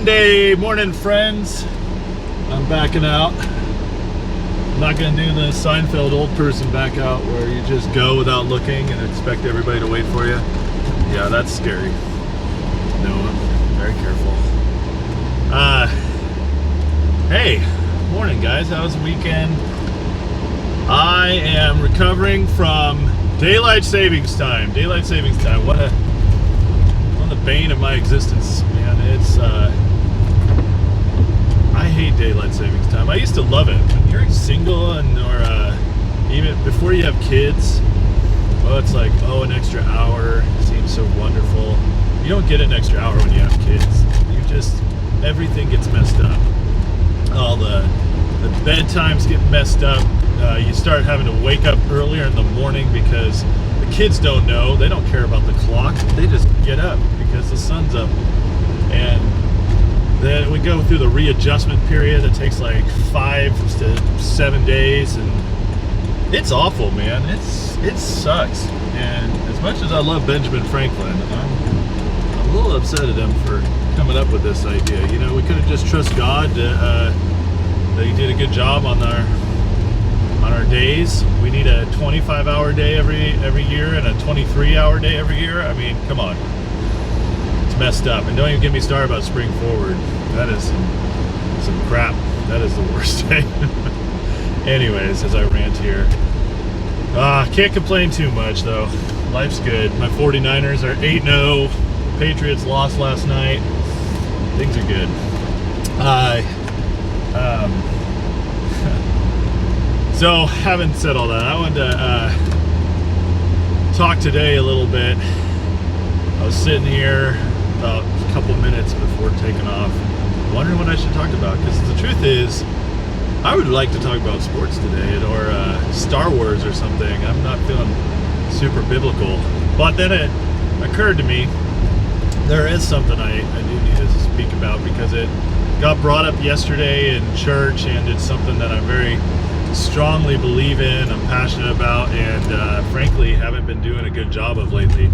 Monday morning, friends. I'm backing out. I'm not going to do the Seinfeld old person back out where you just go without looking and expect everybody to wait for you. Yeah, that's scary. No, I'm very careful. Hey, morning guys. How was the weekend? I am recovering from daylight savings time. Daylight savings time. What the bane of my existence, man. It's I hate daylight savings time. I used to love it when you're single and or even before you have kids. Oh, it's like, oh, an extra hour seems so wonderful. You don't get an extra hour when you have kids. You just, everything gets messed up. All the bedtimes get messed up. You start having to wake up earlier in the morning because the kids don't know. They don't care about the clock. They just get up because the sun's up. And then we go through the readjustment period that takes like 5 to 7 days, and it's awful, man. It sucks. And as much as I love Benjamin Franklin, I'm a little upset at him for coming up with this idea. You know, we could have just trust God that he did a good job on our days. We need a 25-hour day every year and a 23-hour day every year. I mean, come on. It's messed up. And don't even get me started about spring forward. That is some crap. That is the worst thing. Anyways, as I rant here. Can't complain too much, though. Life's good. My 49ers are 8-0. The Patriots lost last night. Things are good. So, having said all that, I wanted to talk today a little bit. I was sitting here about a couple minutes before taking off, wondering what I should talk about, because the truth is, I would like to talk about sports today, or Star Wars or something. I'm not feeling super biblical, but then it occurred to me, there is something I do need to speak about, because it got brought up yesterday in church, and it's something that I'm very strongly believe in, I'm passionate about, and frankly haven't been doing a good job of lately.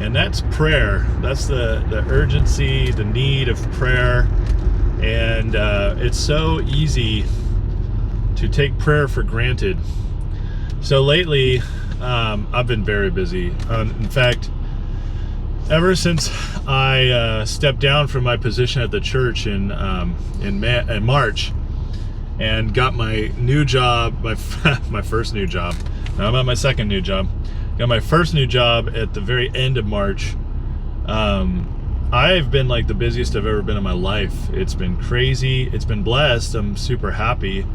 And that's prayer. That's the urgency, the need of prayer. And it's so easy to take prayer for granted. So lately, I've been very busy. In fact, ever since I stepped down from my position at the church in March, and got my new job, my first new job. Now I'm at my second new job. Got my first new job at the very end of March. I've been like the busiest I've ever been in my life. It's been crazy. It's been blessed. I'm super happy.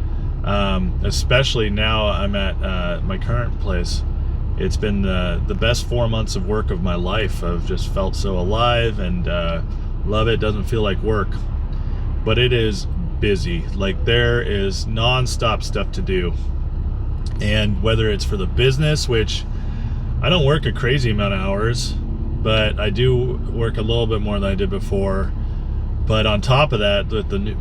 Especially now I'm at my current place. It's been the best 4 months of work of my life. I've just felt so alive and love it. Doesn't feel like work, but it is busy. Like, there is non-stop stuff to do. And whether it's for the business, which I don't work a crazy amount of hours, but I do work a little bit more than I did before. But on top of that,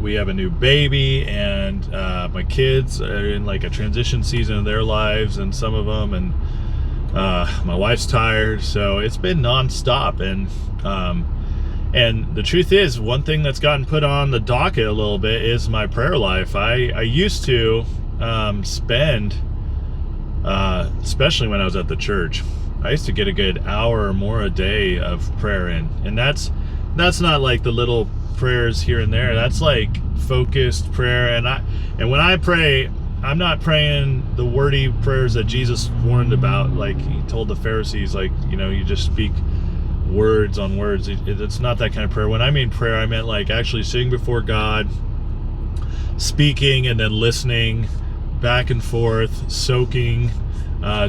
we have a new baby, and my kids are in like a transition season of their lives, and some of them, and my wife's tired, so it's been non-stop. And the truth is, one thing that's gotten put on the docket a little bit is my prayer life. I used to spend, especially when I was at the church, I used to get a good hour or more a day of prayer in. And that's not like the little prayers here and there. That's like focused prayer. And when I pray, I'm not praying the wordy prayers that Jesus warned about. Like he told the Pharisees, like, you know, you just speak words on words. It's not that kind of prayer. When I mean prayer, I meant like actually sitting before God, speaking and then listening back and forth, soaking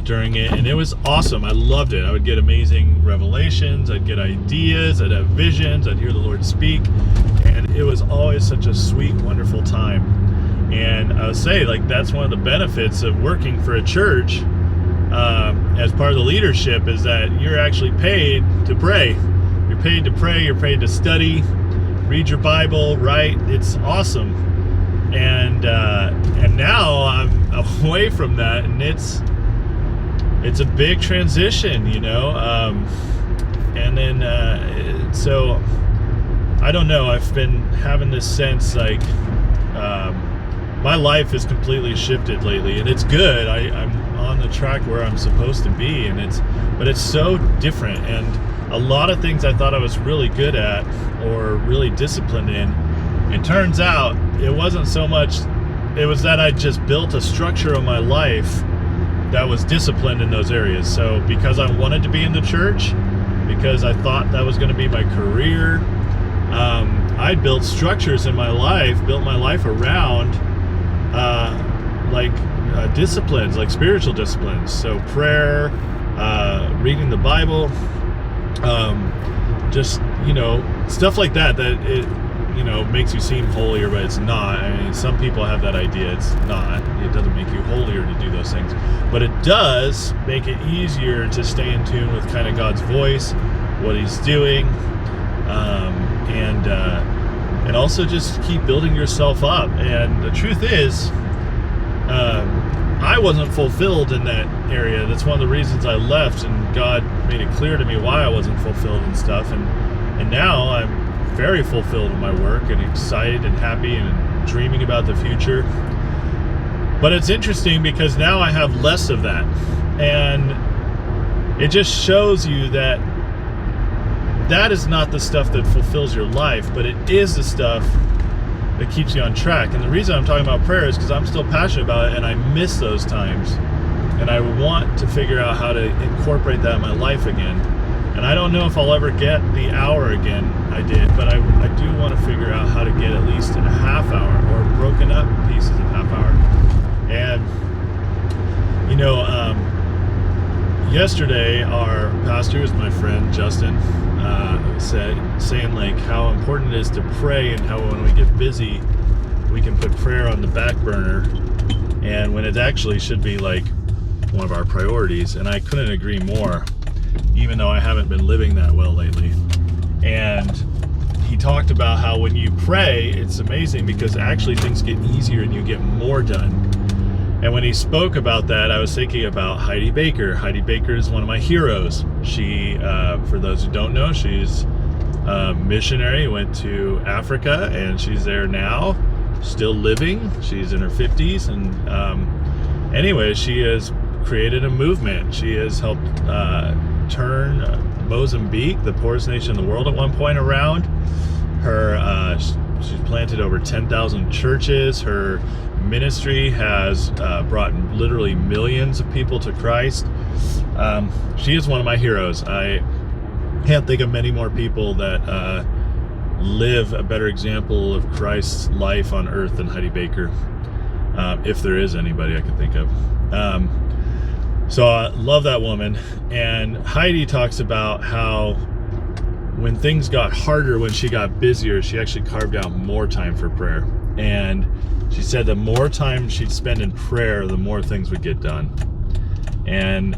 during it. And it was awesome. I loved it. I would get amazing revelations. I'd get ideas. I'd have visions. I'd hear the Lord speak. And it was always such a sweet, wonderful time. And I would say, like, that's one of the benefits of working for a church as part of the leadership, is that you're actually paid to pray. You're paid to pray. You're paid to study, read your Bible, write. It's awesome. And now I'm away from that, and it's a big transition, you know. And then so I don't know, I've been having this sense like my life is completely shifted lately, and it's good. I'm on the track where I'm supposed to be, but it's so different. And a lot of things I thought I was really good at or really disciplined in, it turns out it wasn't so much, it was that I just built a structure of my life that was disciplined in those areas. So because I wanted to be in the church, because I thought that was going to be my career, I built structures in my life, built my life around disciplines, like spiritual disciplines. So prayer, reading the Bible, just, stuff like that it, makes you seem holier, but it's not. I mean, some people have that idea. It's not. It doesn't make you holier to do those things. But it does make it easier to stay in tune with kind of God's voice, what He's doing, and also just keep building yourself up. And the truth is, I wasn't fulfilled in that area. That's one of the reasons I left, and God made it clear to me why I wasn't fulfilled and stuff. And now I'm very fulfilled in my work and excited and happy and dreaming about the future. But it's interesting because now I have less of that, and it just shows you that that is not the stuff that fulfills your life, but it is the stuff that keeps you on track. And the reason I'm talking about prayer is because I'm still passionate about it, and I miss those times, and I want to figure out how to incorporate that in my life again. And I don't know if I'll ever get the hour again I did, but I do want to figure out how to get at least a half hour or broken up pieces of half hour. And yesterday our pastor, is my friend Justin, saying like how important it is to pray, and how when we get busy we can put prayer on the back burner, and when it actually should be like one of our priorities. And I couldn't agree more, even though I haven't been living that well lately. And he talked about how when you pray, it's amazing because actually things get easier and you get more done. And when he spoke about that, I was thinking about Heidi Baker. Heidi Baker is one of my heroes. She, for those who don't know, she's a missionary, went to Africa, and she's there now, still living. She's in her 50s. And anyway, she has created a movement. She has helped turn Mozambique, the poorest nation in the world at one point, around. She's planted over 10,000 churches. Her ministry has brought literally millions of people to Christ. She is one of my heroes. I can't think of many more people that live a better example of Christ's life on earth than Heidi Baker, if there is anybody I can think of. So I love that woman. And Heidi talks about how when things got harder, when she got busier, she actually carved out more time for prayer. And she said the more time she'd spend in prayer, the more things would get done. And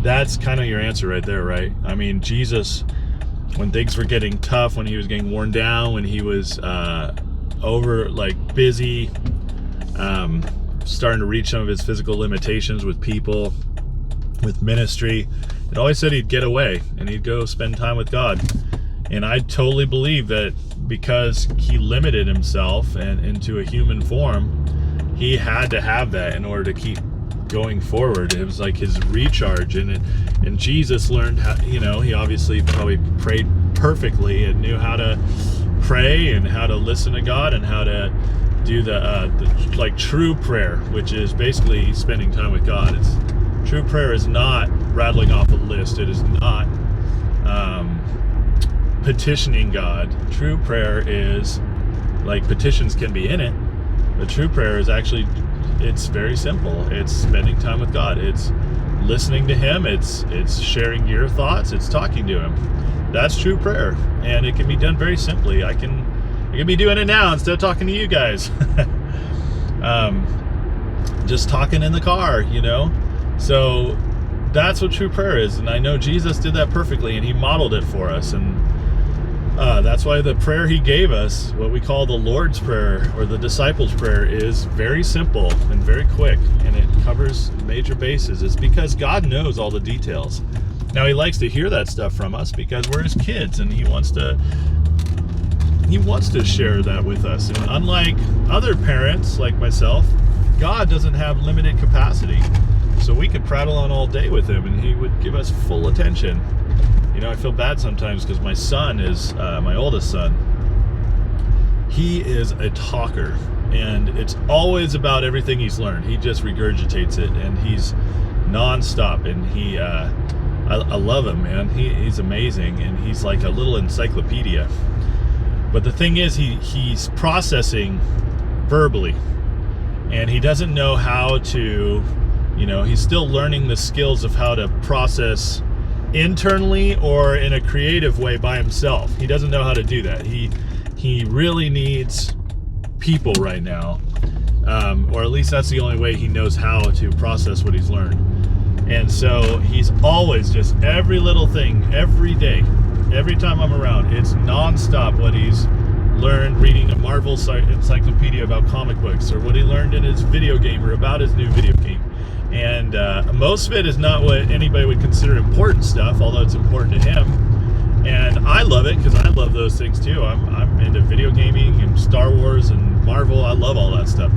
that's kind of your answer right there, right? I mean, Jesus, when things were getting tough, when he was getting worn down, when he was busy, starting to reach some of his physical limitations with people, with ministry, it always said he'd get away and he'd go spend time with God. And I totally believe that because he limited himself and into a human form, he had to have that in order to keep going forward. It was like his recharge. And Jesus learned how, he obviously probably prayed perfectly and knew how to pray and how to listen to God and how to do the true prayer, which is basically spending time with God. True prayer is not rattling off a list. It is not petitioning God. True prayer is, like, petitions can be in it, but true prayer is actually, it's very simple. It's spending time with God. It's listening to Him. It's sharing your thoughts. It's talking to Him. That's true prayer, and it can be done very simply. I can be doing it now instead of talking to you guys. Just talking in the car, So that's what true prayer is. And I know Jesus did that perfectly, and He modeled it for us. And that's why the prayer He gave us, what we call the Lord's Prayer or the Disciples' Prayer, is very simple and very quick, and it covers major bases. It's because God knows all the details. Now, He likes to hear that stuff from us because we're His kids, and He wants to he wants to share that with us. And unlike other parents like myself, God doesn't have limited capacity. So we could prattle on all day with him and he would give us full attention. You know, I feel bad sometimes because my son is, my oldest son, he is a talker. And it's always about everything he's learned. He just regurgitates it, and he's nonstop. And I love him, man. He's amazing, and he's like a little encyclopedia. But the thing is, he's processing verbally, and he doesn't know how to, you know, he's still learning the skills of how to process internally or in a creative way by himself. He doesn't know how to do that. He really needs people right now, or at least that's the only way he knows how to process what he's learned. And so he's always just every little thing, every day, every time I'm around, it's nonstop what he's learned reading a Marvel encyclopedia about comic books, or what he learned in his video game or about his new video game. And most of it is not what anybody would consider important stuff, although it's important to him. And I love it because I love those things too. I'm into video gaming and Star Wars and Marvel. I love all that stuff.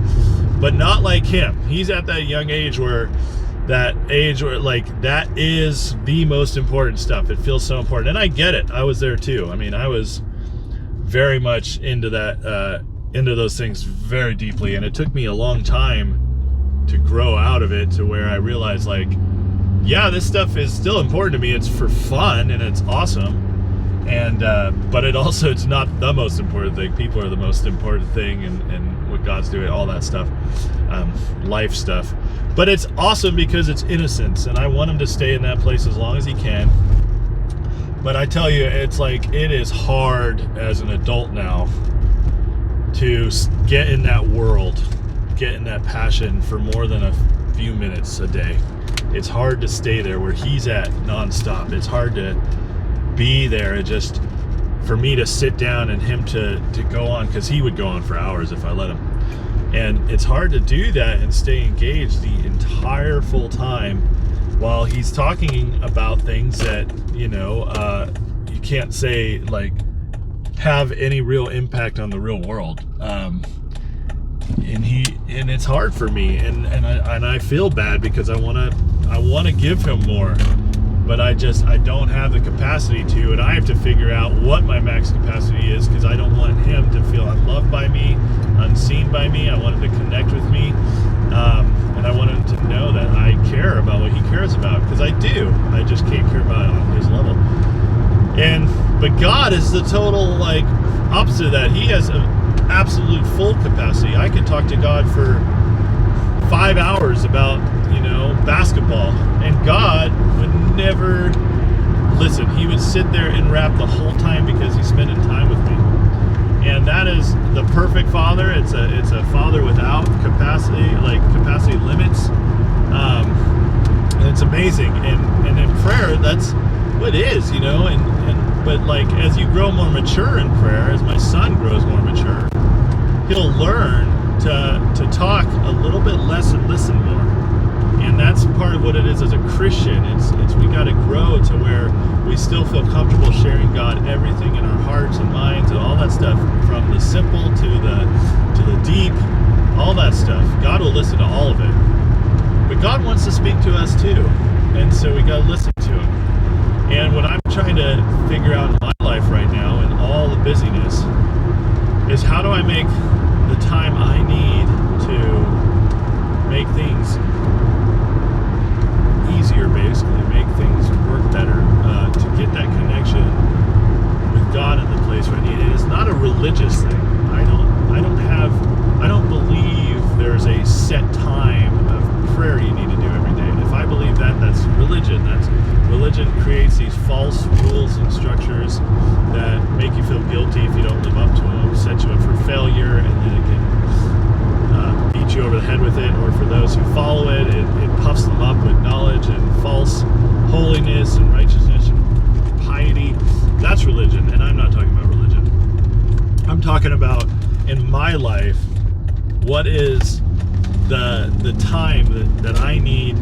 But not like him. He's at that young age where like that is the most important stuff. It feels so important. And I get it. I was there too. I mean, I was very much into that, into those things very deeply. And it took me a long time to grow out of it to where I realized, like, yeah, this stuff is still important to me. It's for fun and it's awesome. And but it's not the most important thing. People are the most important thing, and what God's doing, all that stuff, life stuff. But it's awesome because it's innocence, and I want him to stay in that place as long as he can. But I tell you, it's like, it is hard as an adult now to get in that world, get in that passion for more than a few minutes a day. It's hard to stay there where he's at nonstop. It's hard to be there, just for me to sit down and him to go on, because he would go on for hours if I let him. And it's hard to do that and stay engaged the entire full time while he's talking about things that, you know, you can't say like have any real impact on the real world. And it's hard for me, and I feel bad because I want to give him more. But I don't have the capacity to, and I have to figure out what my max capacity is, because I don't want him to feel unloved by me, unseen by me. I want him to connect with me, and I want him to know that I care about what he cares about, because I do. I just can't care about it on his level. But God is the total like opposite of that. He has an absolute full capacity. I can talk to God for 5 hours about, you know, basketball, and God would never listen. He would sit there and rap the whole time because he's spending time with me. And that is the perfect father. It's a father without capacity limits. And it's amazing. And in prayer, that's what it is, you know. But like, as you grow more mature in prayer, as my son grows more mature, he'll learn to talk a little bit less and listen more. And that's part of what it is as a Christian. It's we got to grow to where we still feel comfortable sharing God everything in our hearts and minds and all that stuff, from the simple to the deep, all that stuff. God will listen to all of it. But God wants to speak to us too. And so we got to listen to him. And what I'm trying to figure out in my life right now, and all the busyness, is how do I make the time I need to make things easier, basically, make things work better, to get that connection with God in the place where I need it. It's not a religious thing. I don't believe there's a set time of prayer you need to do every day. If I believe that, that's religion. Religion creates these false rules and structures that make you feel guilty if you don't live up to them, set you up for failure, and then it can beat you over the head with it. Or for those who follow it, it puffs them up with knowledge and false holiness and righteousness and piety. That's religion, and I'm not talking about religion. I'm talking about, in my life, what is the time that I need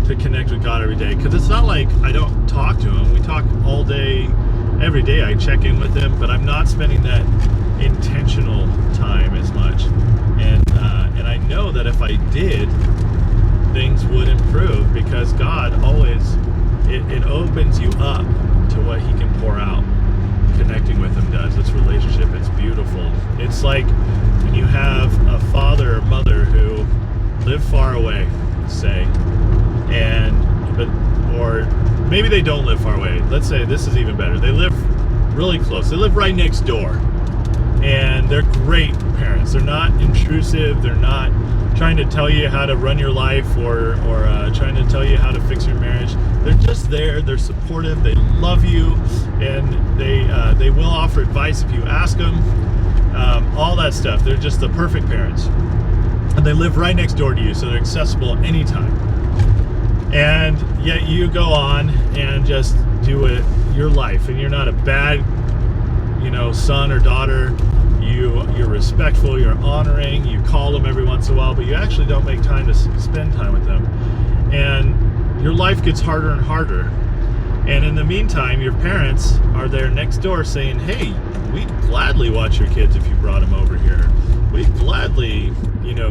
to connect with God every day. Because it's not like I don't talk to him. We talk all day, every day. I check in with him, but I'm not spending that intentional time as much. And I know that if I did, things would improve, because God always, it opens you up to what he can pour out. Connecting with him does. It's relationship. It's beautiful. It's like when you have a father or mother who live far away, say, or maybe they don't live far away. Let's say this is even better. They live really close. They live right next door, and they're great parents. They're not intrusive. They're not trying to tell you how to run your life or trying to tell you how to fix your marriage. They're just there. They're supportive. They love you, and they will offer advice if you ask them. All that stuff. They're just the perfect parents, and they live right next door to you, so they're accessible anytime. And yet you go on and just do it your life, and you're not a bad, son or daughter. You're respectful, you're honoring, you call them every once in a while, but you actually don't make time to spend time with them. And your life gets harder and harder. And in the meantime, your parents are there next door saying, hey, we'd gladly watch your kids if you brought them over here. We'd gladly,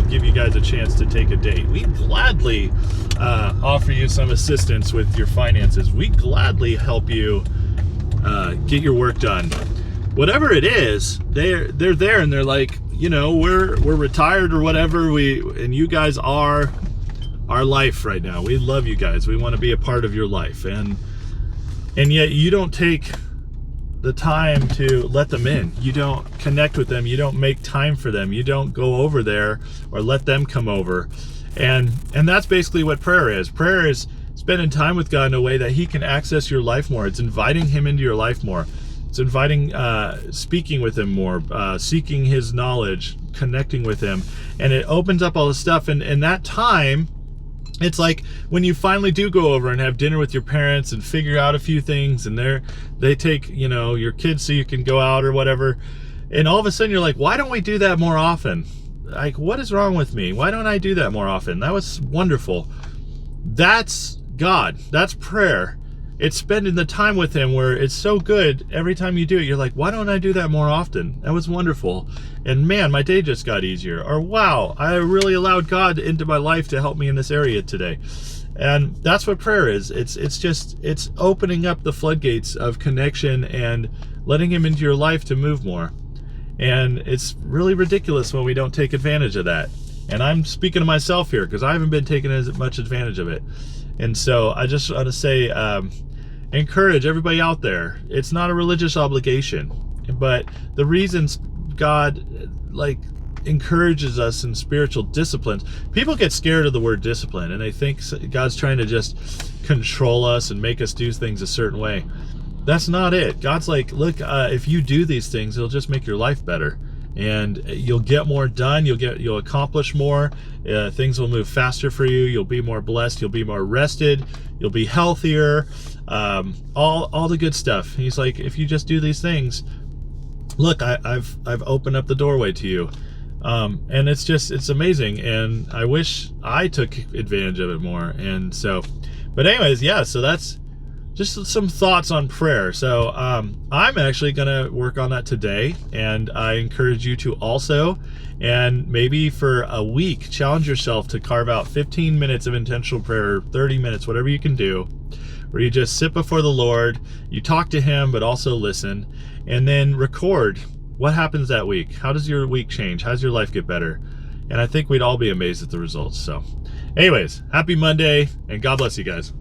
give you guys a chance to take a date. We'd gladly offer you some assistance with your finances. We'd gladly help you get your work done. Whatever it is, they're there, and they're like, we're retired or whatever, and you guys are our life right now. We love you guys. We want to be a part of your life, and yet you don't take the time to let them in. You don't connect with them. You don't make time for them. You don't go over there or let them come over. And that's basically what prayer is. Prayer is spending time with God in a way that he can access your life more. It's inviting him into your life more. It's inviting, speaking with him more, seeking his knowledge, connecting with him. And it opens up all this stuff. And that time, it's like when you finally do go over and have dinner with your parents and figure out a few things, and they take, your kids so you can go out or whatever. And all of a sudden you're like, why don't we do that more often? Like, what is wrong with me? Why don't I do that more often? That was wonderful. That's God. That's prayer. It's spending the time with him where it's so good. Every time you do it, you're like, why don't I do that more often? That was wonderful. And man, my day just got easier. Or wow, I really allowed God into my life to help me in this area today. And that's what prayer is. It's opening up the floodgates of connection and letting him into your life to move more. And it's really ridiculous when we don't take advantage of that. And I'm speaking to myself here because I haven't been taking as much advantage of it. And so I just want to say, encourage everybody out there. It's not a religious obligation, but the reasons God encourages us in spiritual disciplines. People get scared of the word discipline, and they think God's trying to just control us and make us do things a certain way. That's not it. God's like, look, if you do these things, it'll just make your life better, and you'll get more done. You'll accomplish more. Things will move faster for you. You'll be more blessed. You'll be more rested. You'll be healthier. All the good stuff. He's like, if you just do these things, look, I've opened up the doorway to you. And it's amazing. And I wish I took advantage of it more. And so, but anyways, yeah, so that's just some thoughts on prayer. So, I'm actually going to work on that today, and I encourage you to also, and maybe for a week, challenge yourself to carve out 15 minutes of intentional prayer, 30 minutes, whatever you can do, where you just sit before the Lord, you talk to him, but also listen, and then record what happens that week. How does your week change? How does your life get better? And I think we'd all be amazed at the results. So anyways, happy Monday, and God bless you guys.